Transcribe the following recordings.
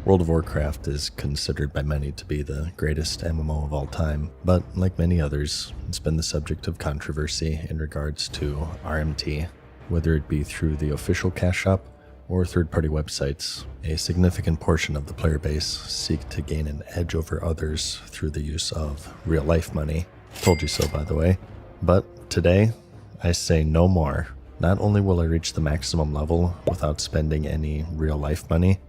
World of Warcraft is considered by many to be the greatest MMO of all time, but like many others, it's been the subject of controversy in regards to RMT. Whether it be through the official cash shop or third-party websites, a significant portion of the player base seek to gain an edge over others through the use of real-life money. Told you so, by the way. But today, I say no more. Not only will I reach the maximum level without spending any real-life money,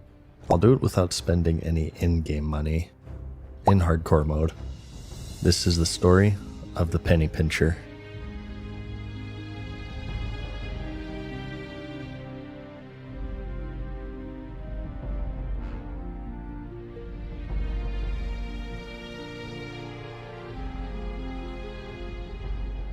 I'll do it without spending any in-game money, in hardcore mode. This is the story of the Penny Pincher.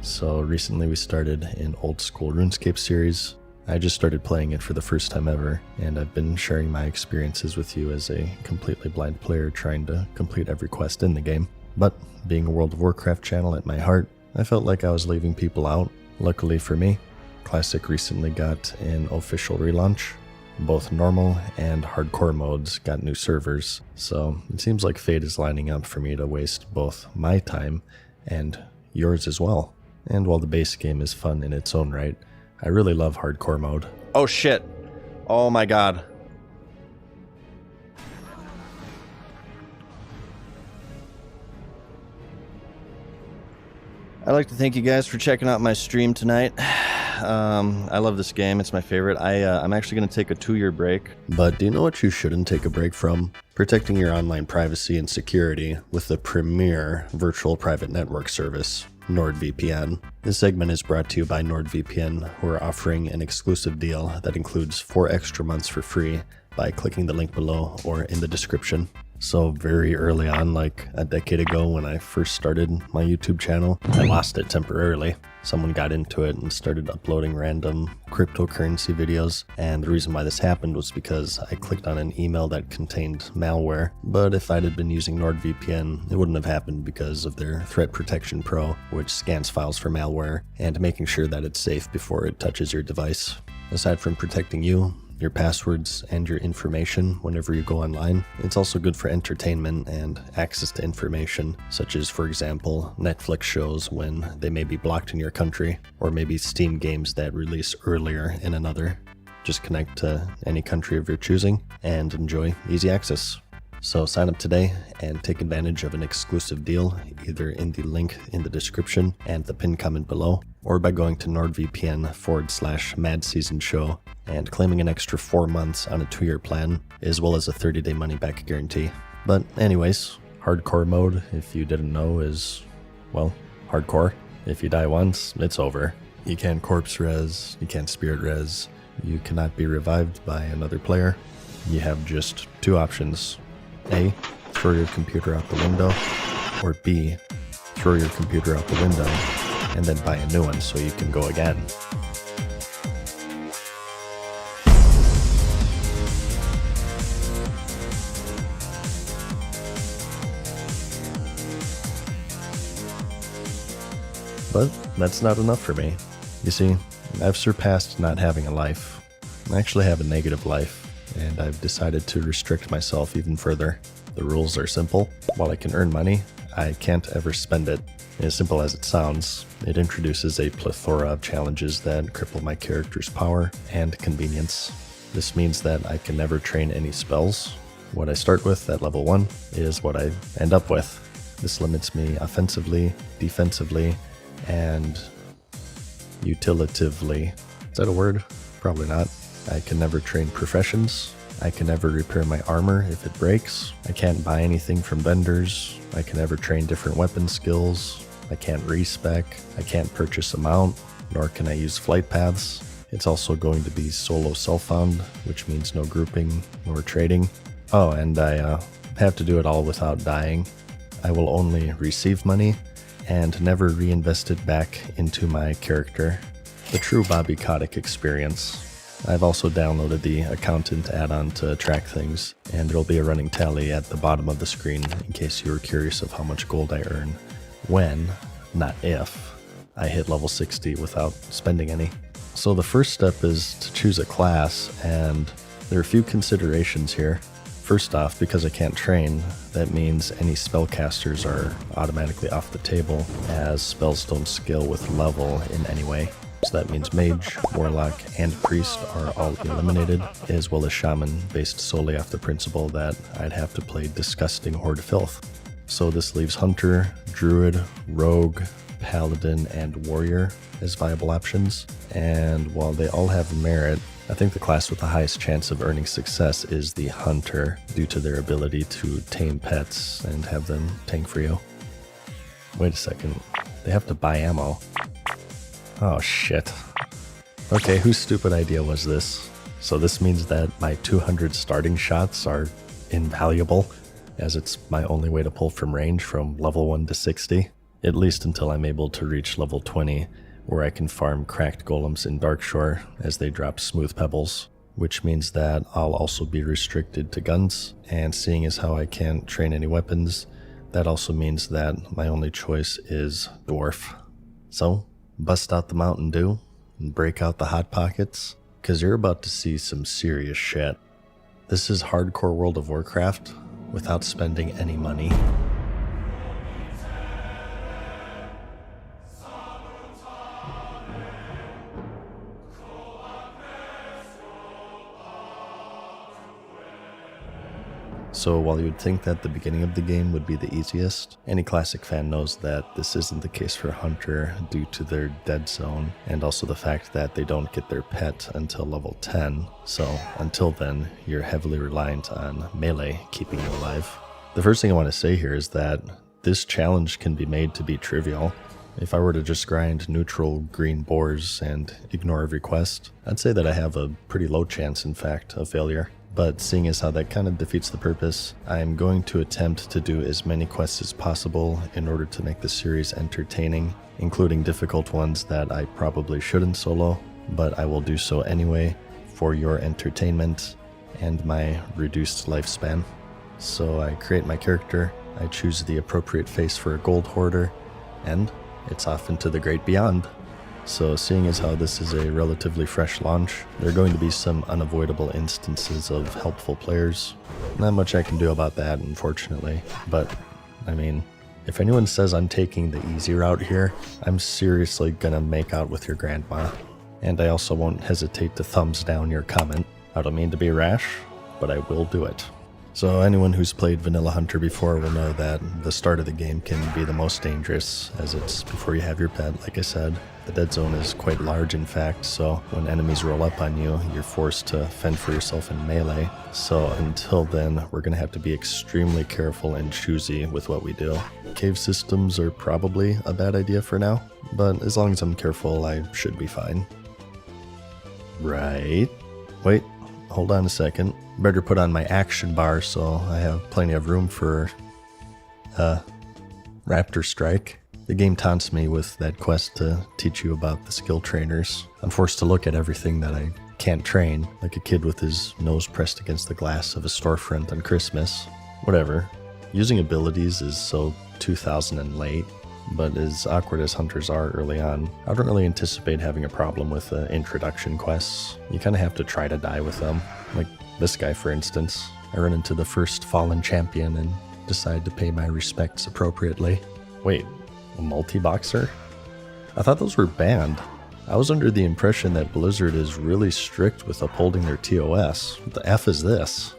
So recently we started an old school RuneScape series. I just started playing it for the first time ever, and I've been sharing my experiences with you as a completely blind player trying to complete every quest in the game. But being a World of Warcraft channel at my heart, I felt like I was leaving people out. Luckily for me, Classic recently got an official relaunch. Both normal and hardcore modes got new servers, so it seems like fate is lining up for me to waste both my time and yours as well. And while the base game is fun in its own right, I really love hardcore mode. Oh shit! Oh my god. I'd like to thank you guys for checking out my stream tonight. I love this game, it's my favorite. I'm actually going to take a 2-year break. But do you know what you shouldn't take a break from? Protecting your online privacy and security with the premier virtual private network service, NordVPN. This segment is brought to you by NordVPN, who are offering an exclusive deal that includes 4 extra months for free by clicking the link below or in the description. So very early on, like a decade ago when I first started my YouTube channel, I lost it temporarily. Someone got into it and started uploading random cryptocurrency videos, and the reason why this happened was because I clicked on an email that contained malware. But if I'd have been using NordVPN, it wouldn't have happened because of their Threat Protection Pro, which scans files for malware and making sure that it's safe before it touches your device. Aside from protecting you, your passwords, and your information whenever you go online, it's also good for entertainment and access to information, such as, for example, Netflix shows when they may be blocked in your country, or maybe Steam games that release earlier in another. Just connect to any country of your choosing and enjoy easy access. So sign up today and take advantage of an exclusive deal, either in the link in the description and the pinned comment below, or by going to NordVPN/MadSeasonShow and claiming an extra 4 months on a 2-year plan, as well as a 30-day money-back guarantee. But anyways, hardcore mode, if you didn't know, is, well, hardcore. If you die once, it's over. You can't corpse res, you can't spirit res, you cannot be revived by another player. You have just 2 options. A, throw your computer out the window, or B, throw your computer out the window and then buy a new one so you can go again. But that's not enough for me. You see, I've surpassed not having a life. I actually have a negative life, and I've decided to restrict myself even further. The rules are simple. While I can earn money, I can't ever spend it. As simple as it sounds, it introduces a plethora of challenges that cripple my character's power and convenience. This means that I can never train any spells. What I start with at level 1 is what I end up with. This limits me offensively, defensively, and utilitively. Is that a word? Probably not. I can never train professions. I can never repair my armor if it breaks. I can't buy anything from vendors. I can never train different weapon skills. I can't respec. I can't purchase a mount, nor can I use flight paths. It's also going to be solo self-found, which means no grouping nor trading. Oh, and I have to do it all without dying. I will only receive money and never reinvest it back into my character. The true Bobby Kotick experience. I've also downloaded the accountant add-on to track things, and there'll be a running tally at the bottom of the screen in case you were curious of how much gold I earn when, not if, I hit level 60 without spending any. So the first step is to choose a class, and there are a few considerations here. First off, because I can't train, that means any spellcasters are automatically off the table, as spells don't scale with level in any way. So that means mage, warlock, and priest are all eliminated, as well as shaman, based solely off the principle that I'd have to play disgusting horde filth. So this leaves hunter, druid, rogue, paladin, and warrior as viable options, and while they all have merit, I think the class with the highest chance of earning success is the hunter, due to their ability to tame pets and have them tank for you. Wait a second, they have to buy ammo. Oh shit. Okay, whose stupid idea was this? So this means that my 200 starting shots are invaluable, as it's my only way to pull from range from level 1 to 60, at least until I'm able to reach level 20, where I can farm cracked golems in Darkshore as they drop smooth pebbles, which means that I'll also be restricted to guns, and seeing as how I can't train any weapons, that also means that my only choice is dwarf. So, bust out the Mountain Dew and break out the Hot Pockets, cause you're about to see some serious shit. This is hardcore World of Warcraft without spending any money. So while you'd think that the beginning of the game would be the easiest, any classic fan knows that this isn't the case for Hunter due to their dead zone, and also the fact that they don't get their pet until level 10, so until then, you're heavily reliant on melee keeping you alive. The first thing I want to say here is that this challenge can be made to be trivial. If I were to just grind neutral green boars and ignore every quest, I'd say that I have a pretty low chance, in fact, of failure. But seeing as how that kind of defeats the purpose, I'm going to attempt to do as many quests as possible in order to make the series entertaining, including difficult ones that I probably shouldn't solo, but I will do so anyway for your entertainment and my reduced lifespan. So I create my character, I choose the appropriate face for a gold hoarder, and it's off into the great beyond. So seeing as how this is a relatively fresh launch, there are going to be some unavoidable instances of helpful players. Not much I can do about that, unfortunately, but I mean, if anyone says I'm taking the easy route here, I'm seriously gonna make out with your grandma. And I also won't hesitate to thumbs down your comment. I don't mean to be rash, but I will do it. So anyone who's played Vanilla Hunter before will know that the start of the game can be the most dangerous, as it's before you have your pet, like I said. The dead zone is quite large, in fact, so when enemies roll up on you, you're forced to fend for yourself in melee. So until then, we're going to have to be extremely careful and choosy with what we do. Cave systems are probably a bad idea for now, but as long as I'm careful, I should be fine. Right. Wait, hold on a second. Better put on my action bar so I have plenty of room for Raptor Strike. The game taunts me with that quest to teach you about the skill trainers. I'm forced to look at everything that I can't train, like a kid with his nose pressed against the glass of a storefront on Christmas. Whatever. Using abilities is so 2000 and late, but as awkward as hunters are early on, I don't really anticipate having a problem with introduction quests. You kind of have to try to die with them. Like this guy, for instance. I run into the first fallen champion and decide to pay my respects appropriately. Wait. A multi-boxer? I thought those were banned. I was under the impression that Blizzard is really strict with upholding their TOS. What the F is this?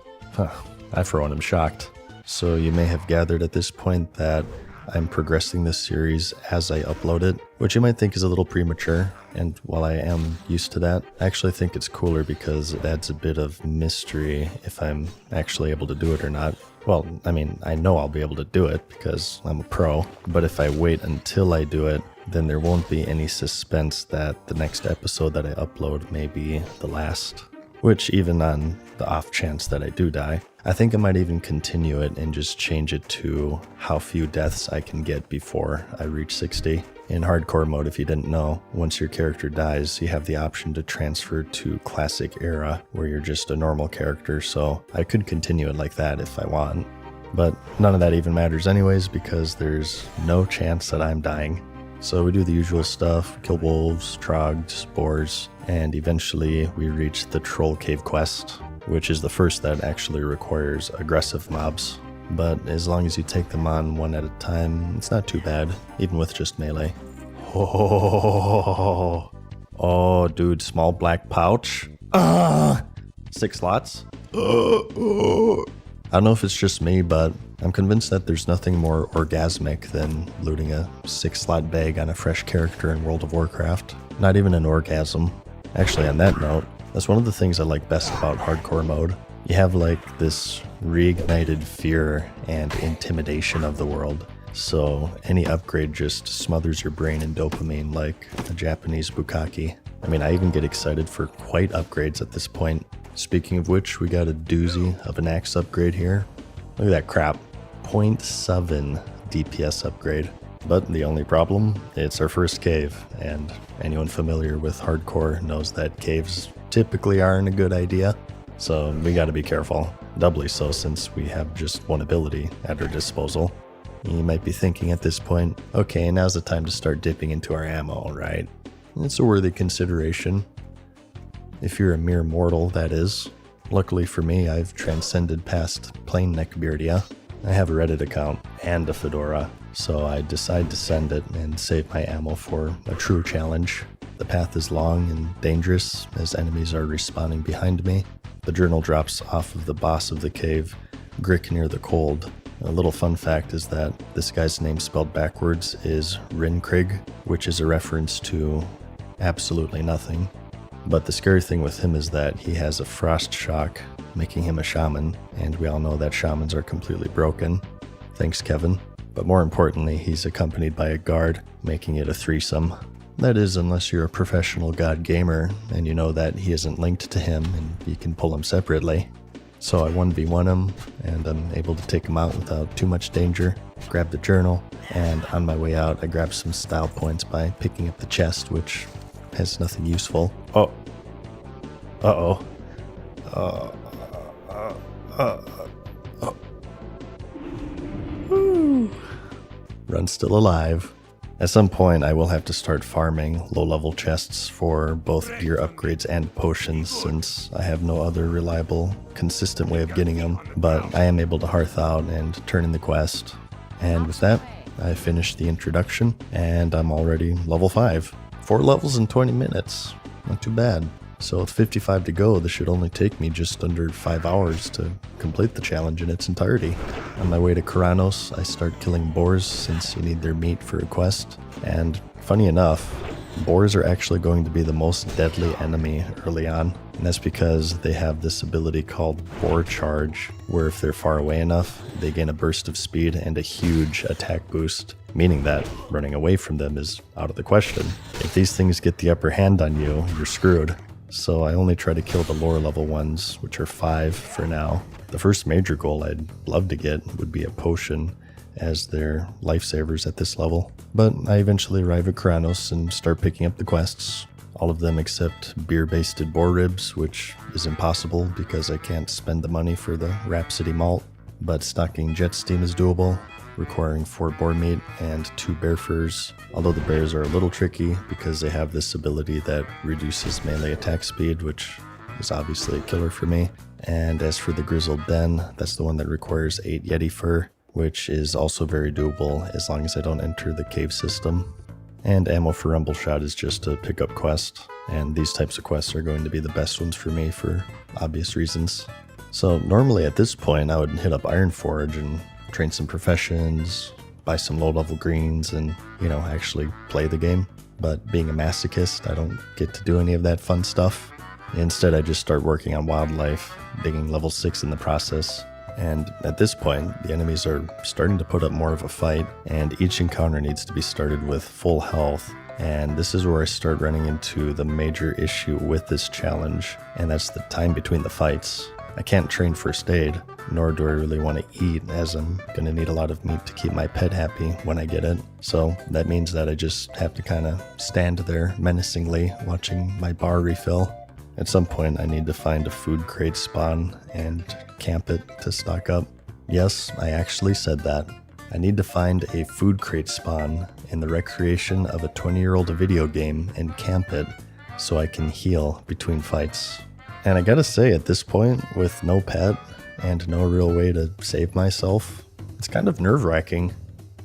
I for one am shocked. So you may have gathered at this point that I'm progressing this series as I upload it, which you might think is a little premature, and while I am used to that, I actually think it's cooler because it adds a bit of mystery if I'm actually able to do it or not. Well, I mean, I know I'll be able to do it because I'm a pro, but if I wait until I do it, then there won't be any suspense that the next episode that I upload may be the last. Which, even on the off chance that I do die, I think I might even continue it and just change it to how few deaths I can get before I reach 60. In hardcore mode, if you didn't know, once your character dies, you have the option to transfer to classic era, where you're just a normal character, so I could continue it like that if I want. But none of that even matters anyways, because there's no chance that I'm dying. So we do the usual stuff, kill wolves, trogs, boars, and eventually we reach the Troll Cave quest. which is the first that actually requires aggressive mobs. But as long as you take them on one at a time, it's not too bad, even with just melee. Oh, dude, small black pouch. 6 slots? I don't know if it's just me, but I'm convinced that there's nothing more orgasmic than looting a 6-slot bag on a fresh character in World of Warcraft. Not even an orgasm. Actually, on that note, that's one of the things I like best about hardcore mode. You have like this reignited fear and intimidation of the world. So any upgrade just smothers your brain in dopamine like a Japanese bukkake. I mean, I even get excited for quite upgrades at this point. Speaking of which, we got a doozy of an axe upgrade here. Look at that crap. 0.7 DPS upgrade. But the only problem, it's our first cave, and anyone familiar with hardcore knows that caves typically aren't a good idea. So we gotta be careful. Doubly so since we have just one ability at our disposal. You might be thinking at this point, okay, now's the time to start dipping into our ammo, right? It's a worthy consideration. If you're a mere mortal, that is. Luckily for me, I've transcended past plain neckbeardia. I have a Reddit account and a fedora, so I decide to send it and save my ammo for a true challenge. The path is long and dangerous as enemies are respawning behind me. The journal drops off of the boss of the cave, Gricknir the Cold. A little fun fact is that this guy's name spelled backwards is Rinkrig, which is a reference to absolutely nothing. But the scary thing with him is that he has a frost shock, making him a shaman, and we all know that shamans are completely broken. Thanks, Kevin. But more importantly, he's accompanied by a guard, making it a threesome. That is, unless you're a professional god gamer, and you know that he isn't linked to him, and you can pull him separately. So I 1v1 him, and I'm able to take him out without too much danger. Grab the journal, and on my way out, I grab some style points by picking up the chest, which has nothing useful. Oh. Uh-oh. Run still alive. At some point, I will have to start farming low-level chests for both gear upgrades and potions, since I have no other reliable, consistent way of getting them. But I am able to hearth out and turn in the quest. And with that, I finished the introduction, and I'm already level 5. 4 levels in 20 minutes. Not too bad. So with 55 to go, this should only take me just under 5 hours to complete the challenge in its entirety. On my way to Karanos, I start killing boars since you need their meat for a quest. And funny enough, boars are actually going to be the most deadly enemy early on. And that's because they have this ability called Boar Charge, where if they're far away enough, they gain a burst of speed and a huge attack boost, meaning that running away from them is out of the question. If these things get the upper hand on you, you're screwed. So I only try to kill the lower level ones, which are 5 for now. The first major goal I'd love to get would be a potion, as they're lifesavers at this level. But I eventually arrive at Karanos and start picking up the quests. All of them except beer-basted boar ribs, which is impossible because I can't spend the money for the Rhapsody malt. But stocking jet steam is doable, requiring 4 boar meat and 2 bear furs, although the bears are a little tricky because they have this ability that reduces melee attack speed, which is obviously a killer for me. And as for the grizzled den, that's the one that requires 8 yeti fur, which is also very doable as long as I don't enter the cave system. And ammo for Rumbleshot is just a pickup quest, and these types of quests are going to be the best ones for me for obvious reasons. So normally at this point I would hit up Ironforge and train some professions, buy some low-level greens, and, actually play the game. But being a masochist, I don't get to do any of that fun stuff. Instead, I just start working on wildlife, digging level 6 in the process. And at this point, the enemies are starting to put up more of a fight, and each encounter needs to be started with full health. And this is where I start running into the major issue with this challenge, and that's the time between the fights. I can't train first aid, nor do I really want to eat, as I'm going to need a lot of meat to keep my pet happy when I get it. So that means that I just have to kind of stand there menacingly watching my bar refill. At some point I need to find a food crate spawn and camp it to stock up. Yes, I actually said that. I need to find a food crate spawn in the recreation of a 20-year-old video game and camp it so I can heal between fights. And I gotta say, at this point, with no pet and no real way to save myself, it's kind of nerve-wracking.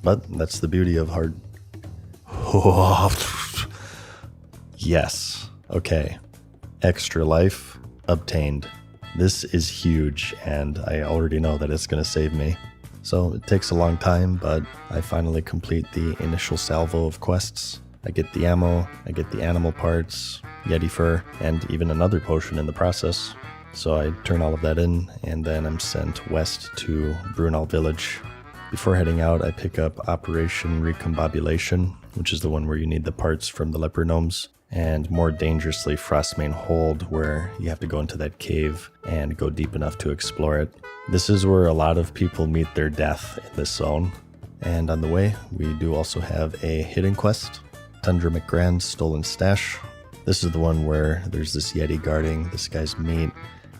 But that's the beauty of hard... Yes. Okay. Extra life obtained. This is huge, and I already know that it's going to save me. So it takes a long time, but I finally complete the initial salvo of quests. I get the ammo, I get the animal parts, Yeti fur, and even another potion in the process. So I turn all of that in, and then I'm sent west to Brunall village. Before heading out, I pick up Operation Recombobulation, which is the one where you need the parts from the leper gnomes, and more dangerously Frostmane Hold, where you have to go into that cave and go deep enough to explore it. This is where a lot of people meet their death in this zone. And on the way, we do also have a hidden quest, Tundra McGrand's Stolen Stash. This is the one where there's this Yeti guarding this guy's meat,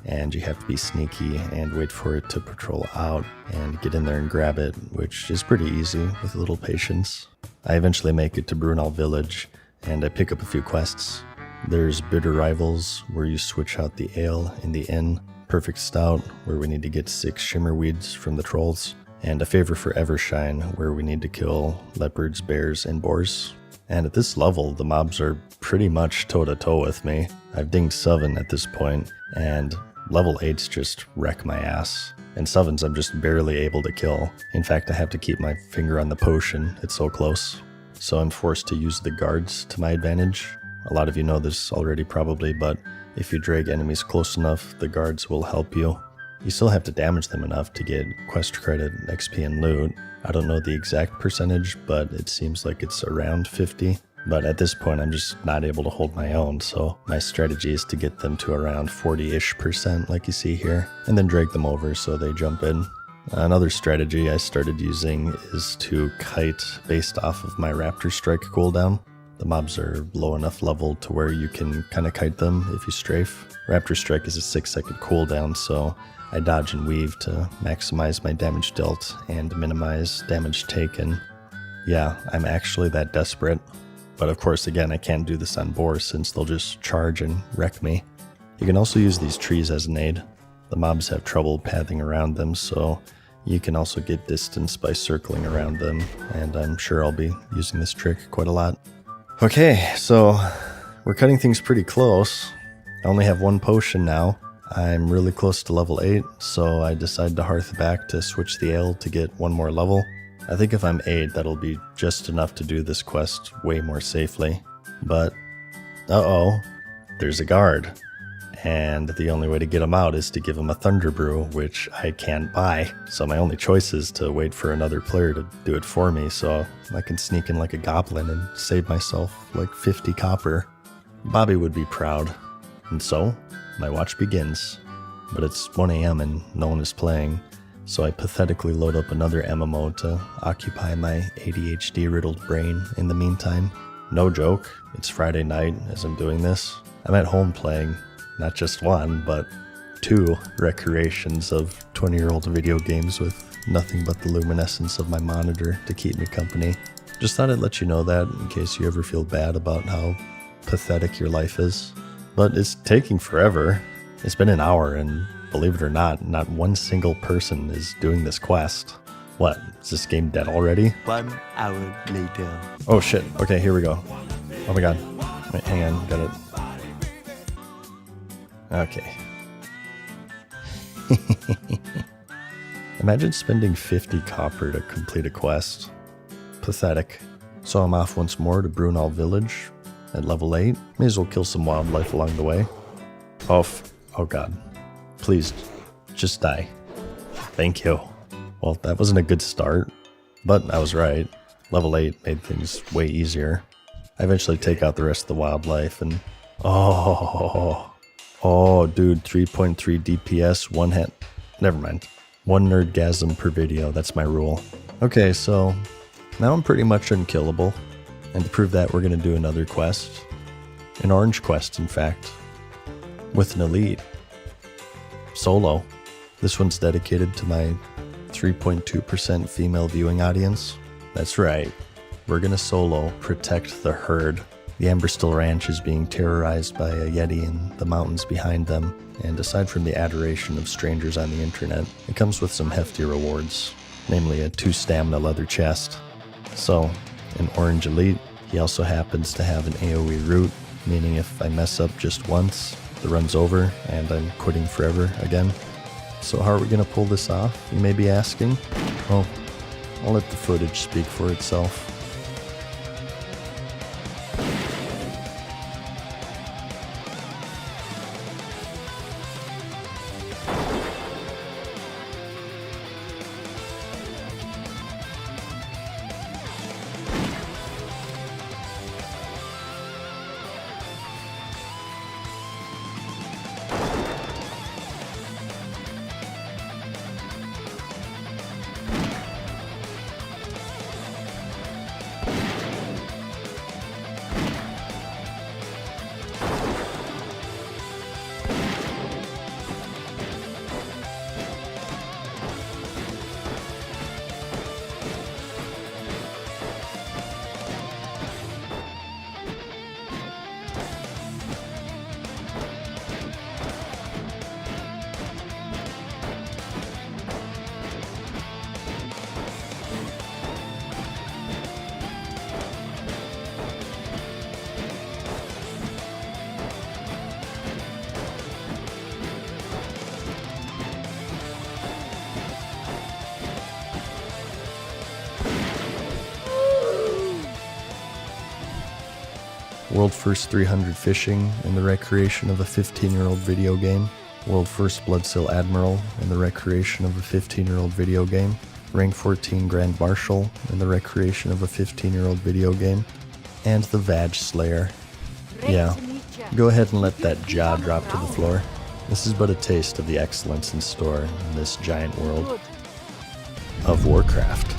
and you have to be sneaky and wait for it to patrol out and get in there and grab it, which is pretty easy with a little patience. I eventually make it to Brunall village, and I pick up a few quests. There's Bitter Rivals, where you switch out the ale in the inn, Perfect Stout, where we need to get 6 shimmer weeds from the trolls, and A Favor for Evershine, where we need to kill leopards, bears, and boars. And at this level, the mobs are pretty much toe-to-toe with me. I've dinged 7 at this point, and level 8s just wreck my ass. And 7s I'm just barely able to kill. In fact, I have to keep my finger on the potion, it's so close. So I'm forced to use the guards to my advantage. A lot of you know this already probably, but if you drag enemies close enough, the guards will help you. You still have to damage them enough to get quest credit, XP, and loot. I don't know the exact percentage, but it seems like it's around 50. But at this point, I'm just not able to hold my own, so my strategy is to get them to around 40-ish% like you see here, and then drag them over so they jump in. Another strategy I started using is to kite based off of my Raptor Strike cooldown. The mobs are low enough level to where you can kind of kite them if you strafe. Raptor Strike is a 6-second cooldown, so I dodge and weave to maximize my damage dealt and minimize damage taken. Yeah, I'm actually that desperate. But of course, again, I can't do this on Boar since they'll just charge and wreck me. You can also use these trees as an aid. The mobs have trouble pathing around them, so you can also get distance by circling around them, and I'm sure I'll be using this trick quite a lot. Okay, so we're cutting things pretty close. I only have 1 potion now. I'm really close to level 8, so I decide to hearth back to switch the ale to get 1 more level. I think if I'm 8, that'll be just enough to do this quest way more safely. But, uh-oh, there's a guard. And the only way to get him out is to give him a Thunder Brew, which I can't buy. So my only choice is to wait for another player to do it for me, so I can sneak in like a goblin and save myself like 50 copper. Bobby would be proud. And so, my watch begins. But it's 1 AM and no one is playing, so I pathetically load up another MMO to occupy my ADHD-riddled brain in the meantime. No joke, it's Friday night as I'm doing this. I'm at home playing not just 1, but 2 recreations of 20-year-old video games with nothing but the luminescence of my monitor to keep me company. Just thought I'd let you know that in case you ever feel bad about how pathetic your life is. But it's taking forever. It's been an hour, and believe it or not 1 single person is doing this quest. What, is this game dead already? 1 hour later. Oh shit, okay, here we go. Oh my god. Wait, hang on, got it. Okay. Imagine spending 50 copper to complete a quest. Pathetic. So I'm off once more to Brunall village at level 8. May as well kill some wildlife along the way. Oh god. Please, just die. Thank you. Well, that wasn't a good start, but I was right. Level 8 made things way easier. I eventually take out the rest of the wildlife and... Oh, dude, 3.3 DPS, 1 hit. Never mind. 1 nerdgasm per video, that's my rule. Okay, so now I'm pretty much unkillable. And to prove that, we're going to do another quest. An orange quest, in fact. With an elite. Solo. This one's dedicated to my 3.2% female viewing audience. That's right. We're going to solo protect the herd The Amberstill Ranch is being terrorized by a Yeti in the mountains behind them, and aside from the adoration of strangers on the internet, it comes with some hefty rewards, namely a 2 stamina leather chest. So, in Orange Elite, he also happens to have an AoE route, meaning if I mess up just once, the run's over and I'm quitting forever again. So how are we going to pull this off, you may be asking? Well, I'll let the footage speak for itself. World First 300 Fishing in the recreation of a 15-year-old video game. World First Bloodsill Admiral in the recreation of a 15-year-old video game. Rank 14 Grand Marshal in the recreation of a 15-year-old video game. And the Vag Slayer. Yeah, go ahead and let that jaw drop to the floor. This is but a taste of the excellence in store in this giant world of Warcraft.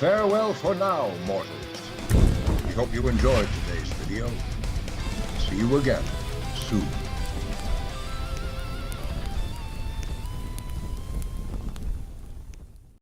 Farewell for now, mortals. We hope you enjoyed today's video. See you again soon.